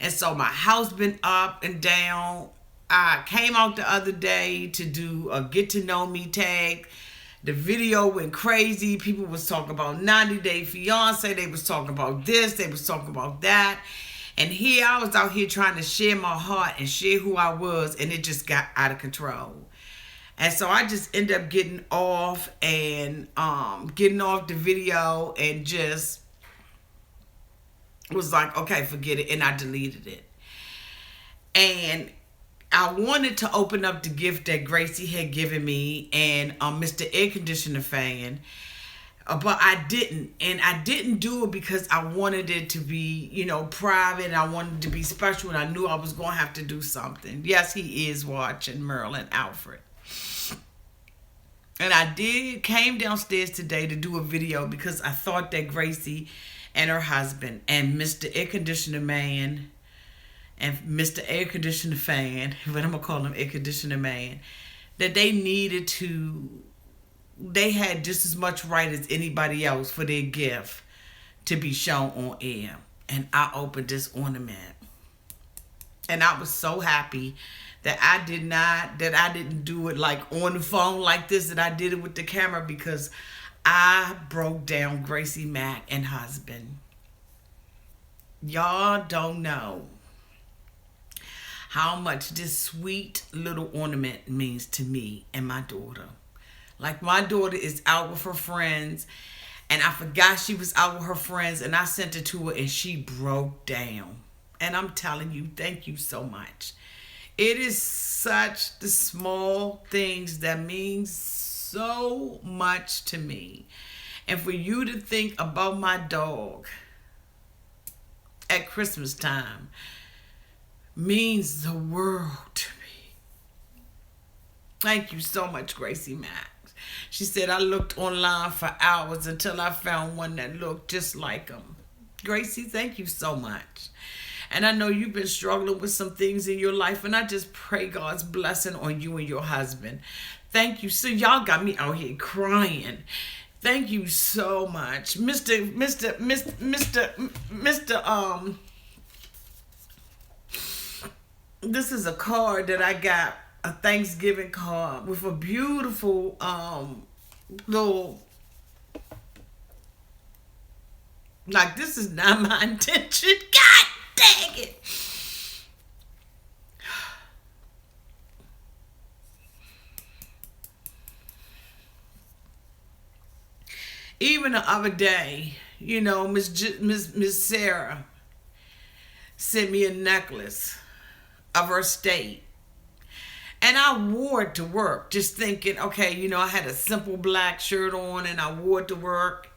And so my house been up and down. I came out the other day to do a get to know me tag. The video went crazy. People was talking about 90 Day Fiance. They was talking about this. They was talking about that. And here I was out here trying to share my heart and share who I was, and it just got out of control. And so I just ended up getting off the video and just was like, okay, forget it. And I deleted it. And I wanted to open up the gift that Gracie had given me and Mr. Air Conditioner fan, but I didn't. And I didn't do it because I wanted it to be, private. And I wanted it to be special, and I knew I was going to have to do something. Yes, he is watching, Merlin Alfred. And I came downstairs today to do a video because I thought that Gracie and her husband and Mr. Air Conditioner man and Mr. Air Conditioner fan, but I'm going to call him Air Conditioner man, that they had just as much right as anybody else for their gift to be shown on air. And I opened this ornament. And I was so happy that I didn't do it like on the phone like this, that I did it with the camera, because I broke down Gracie Mack and husband. Y'all don't know how much this sweet little ornament means to me and my daughter. Like, my daughter is out with her friends, and I forgot she was out with her friends, and I sent it to her, and she broke down. And I'm telling you, thank you so much. It is such the small things that mean so much to me. And for you to think about my dog at Christmas time means the world to me. Thank you so much, Gracie Mack. She said, I looked online for hours until I found one that looked just like him. Gracie, thank you so much. And I know you've been struggling with some things in your life, and I just pray God's blessing on you and your husband. Thank you. So y'all got me out here crying. Thank you so much. Mr. This is a card that I got, a Thanksgiving card with a beautiful little, like, this is not my intention. God dang it. Even the other day, Miss Sarah sent me a necklace of her state. And I wore it to work, just thinking, okay, I had a simple black shirt on and I wore it to work.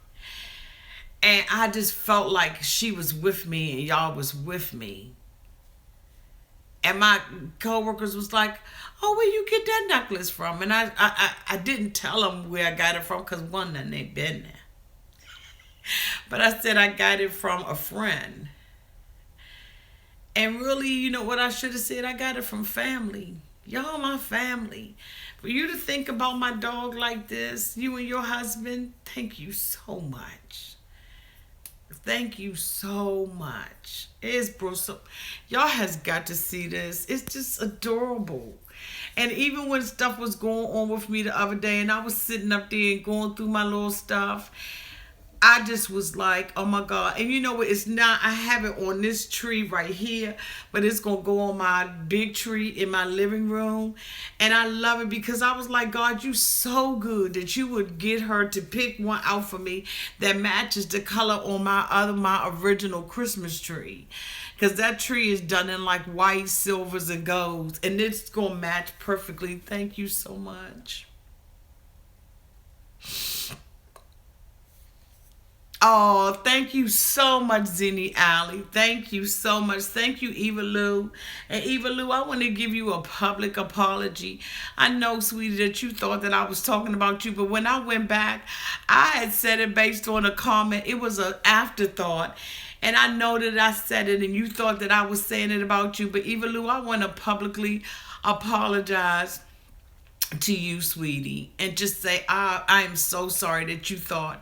And I just felt like she was with me and y'all was with me. And my coworkers was like, "Oh, where you get that necklace from?" And I didn't tell them where I got it from because one, none they been there. But I said I got it from a friend. And really, you know what I should have said? I got it from family. Y'all my family. For you to think about my dog like this, you and your husband, thank you so much. Thank you so much. It's Bruce. Y'all has got to see this. It's just adorable. And even when stuff was going on with me the other day and I was sitting up there and going through my little stuff, I just was like, oh my God. And you know what? It's not, I have it on this tree right here, but it's going to go on my big tree in my living room. And I love it because I was like, God, you so good that you would get her to pick one out for me that matches the color on my original Christmas tree. Because that tree is done in like white, silvers, and golds. And it's going to match perfectly. Thank you so much. Oh, thank you so much, Zinnie Alley. Thank you so much. Thank you, Eva Lou. And Eva Lou, I want to give you a public apology. I know, sweetie, that you thought that I was talking about you, but when I went back, I had said it based on a comment. It was an afterthought. And I know that I said it and you thought that I was saying it about you. But Eva Lou, I want to publicly apologize to you, sweetie, and just say I am so sorry that you thought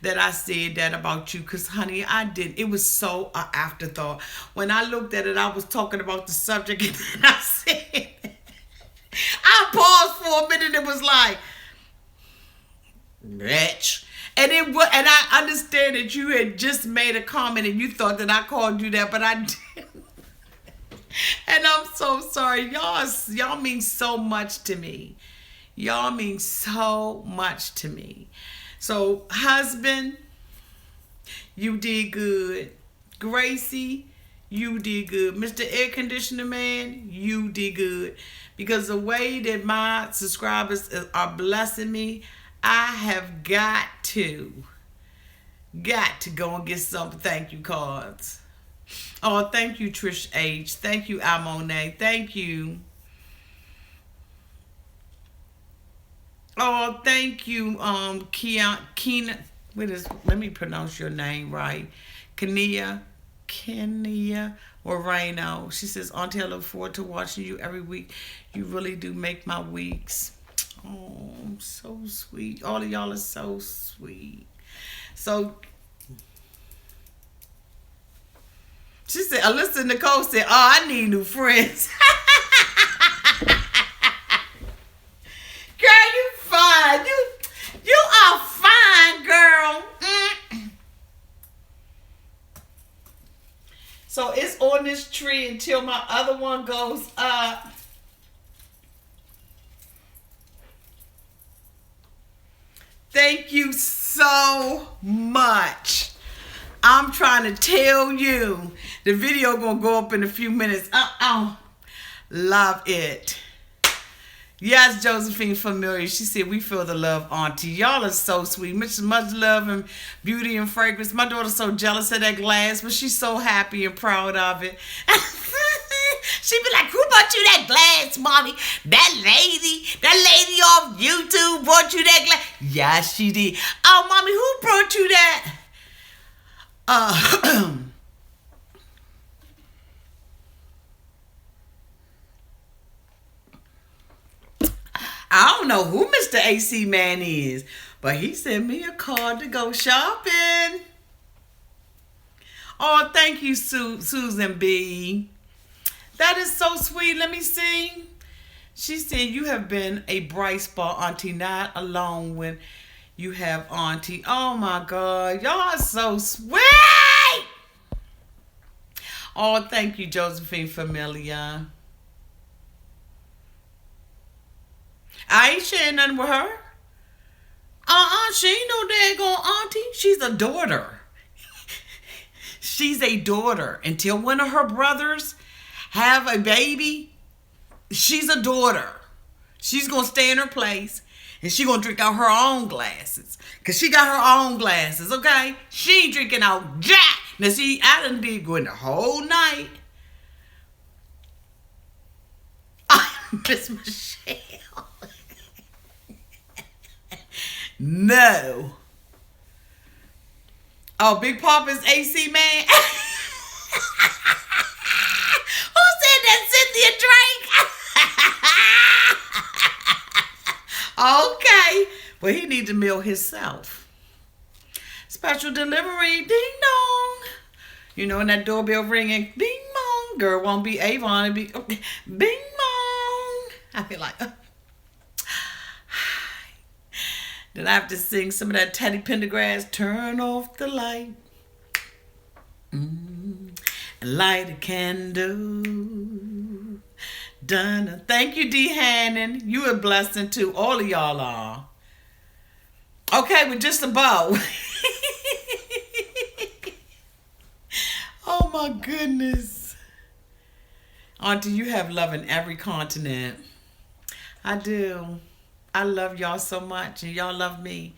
that I said that about you, because honey, I didn't. It was so an afterthought. When I looked at it, I was talking about the subject and then I said it. I paused for a minute and it was like, bitch. And I understand that you had just made a comment and you thought that I called you that, but I didn't. And I'm so sorry. Y'all mean so much to me. Y'all mean so much to me. So, husband, you did good. Gracie, you did good. Mr. Air Conditioner Man, you did good. Because the way that my subscribers are blessing me, I have got to go and get some thank you cards. Oh, thank you, Trish H. Thank you, Amone. Thank you. Oh, thank you, Keena. Let me pronounce your name right. Kenia Moreno. She says, Auntie, I look forward to watching you every week. You really do make my weeks. Oh, so sweet. All of y'all are so sweet. So, she said, Alyssa Nicole said, oh, I need new friends. Girl, you fine. You are fine, girl. So it's on this tree until my other one goes up. Thank you so much. I'm trying to tell you. The video gonna go up in a few minutes. Love it. Yes, Josephine Familiar. She said, we feel the love, Auntie. Y'all are so sweet. Much love and beauty and fragrance. My daughter's so jealous of that glass, but she's so happy and proud of it. She be like, who bought you that glass, Mommy? That lady off YouTube brought you that glass. Yes, she did. Oh, Mommy, who brought you that? I don't know who Mr. AC Man is, but he sent me a card to go shopping. Oh, thank you, Susan B. That is so sweet. Let me see. She said, you have been a bright spot, Auntie, not alone when you have Auntie. Oh, my God. Y'all are so sweet. Oh, thank you, Josephine Familia. I ain't sharing nothing with her. She ain't no daggone auntie. She's a daughter. She's a daughter. Until one of her brothers have a baby, she's a daughter. She's going to stay in her place and she going to drink out her own glasses. Because she got her own glasses, okay? She ain't drinking out jack. Now, see, I done been going the whole night Miss Michelle. No. Oh, Big Papa's AC man. Who said that? Cynthia Drake? Okay. Well, he needs to mail himself. Special delivery. Ding dong. You know when that doorbell ringing, ding dong. Girl, won't be Avon. It'll be okay. Bing dong. I feel like, then I have to sing some of that Teddy Pendergrass. Turn off the light. And light a candle. Done. Thank you, D. Hannon. You a blessing too. All of y'all are. Okay, with just a bow. Oh my goodness. Auntie, you have love in every continent. I do. I love y'all so much, and y'all love me.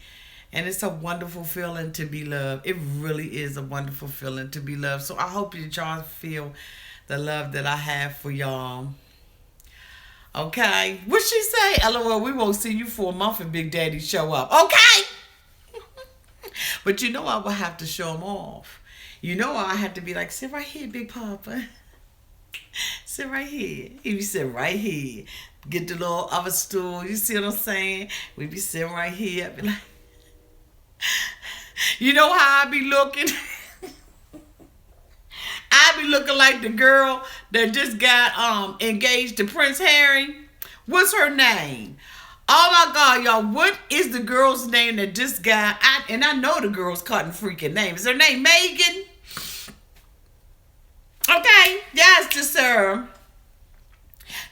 And it's a wonderful feeling to be loved. It really is a wonderful feeling to be loved. So I hope that y'all feel the love that I have for y'all. Okay. What'd she say? LOL, we won't see you for a month if Big Daddy show up. Okay. But you know I will have to show him off. You know I have to be like, sit right here, Big Papa. Sit right here. He be sitting right here. Get the little other stool. You see what I'm saying? We be sitting right here. I be like, you know how I be looking? I be looking like the girl that just got engaged to Prince Harry. What's her name? Oh my God, y'all, what is the girl's name that just got, and I know the girl's cutting freaking name. Is her name Megan? Okay, yes, just her.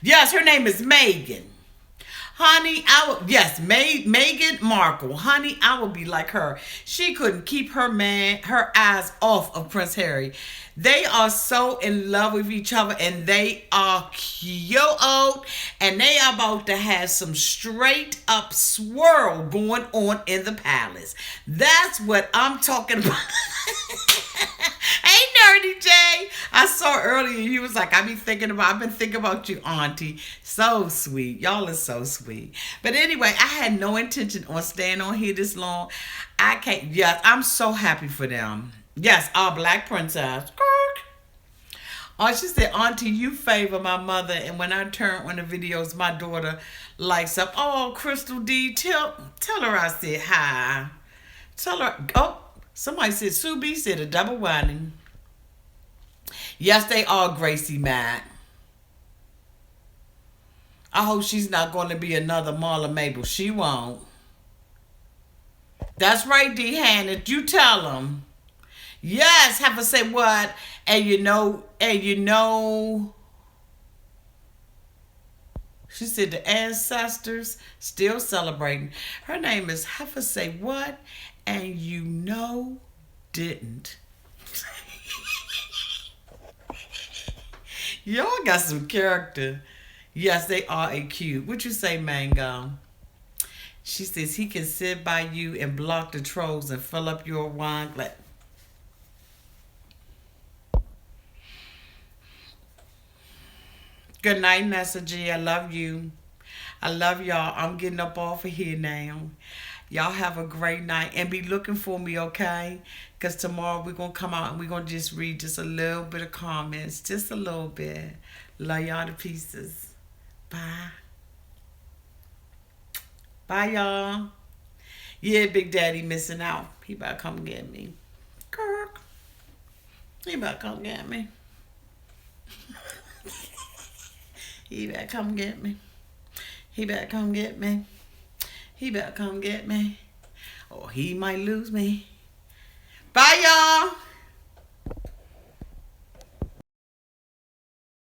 Yes, her name is Megan. Honey, yes, Meghan Markle. Honey, I would be like her. She couldn't keep her eyes off of Prince Harry. They are so in love with each other, and they are cute, and they are about to have some straight up swirl going on in the palace. That's what I'm talking about. Hey, Nerdy J. I saw earlier, he was like, I've been thinking about you, Auntie. So sweet. Y'all are so sweet. But anyway, I had no intention on staying on here this long. I can't. Yes, I'm so happy for them. Yes, our Black Princess. Oh, she said, Auntie, you favor my mother. And when I turn on the videos, my daughter lights up. Oh, Crystal D, tell her I said hi. Tell her. Oh, somebody said, Sue B said a double winding. Yes, they are, Gracie Matt. I hope she's not going to be another Marla Mabel. She won't. That's right, D. Hannah. You tell them. Yes, have to say what? And you know. She said the ancestors still celebrating. Her name is Heifer Say What? And you know didn't. Y'all got some character. Yes, they are a cute. What you say, Mango? She says he can sit by you and block the trolls and fill up your wine glass. Good night, Nessa G. I love you. I love y'all. I'm getting up off of here now. Y'all have a great night. And be looking for me, okay? Because tomorrow we're going to come out and we're going to just read just a little bit of comments. Just a little bit. Love y'all to pieces. Bye. Bye, y'all. Yeah, Big Daddy missing out. He about to come get me. Kirk. He about to come get me. He better come get me. He better come get me. He better come get me. Or he might lose me. Bye, y'all.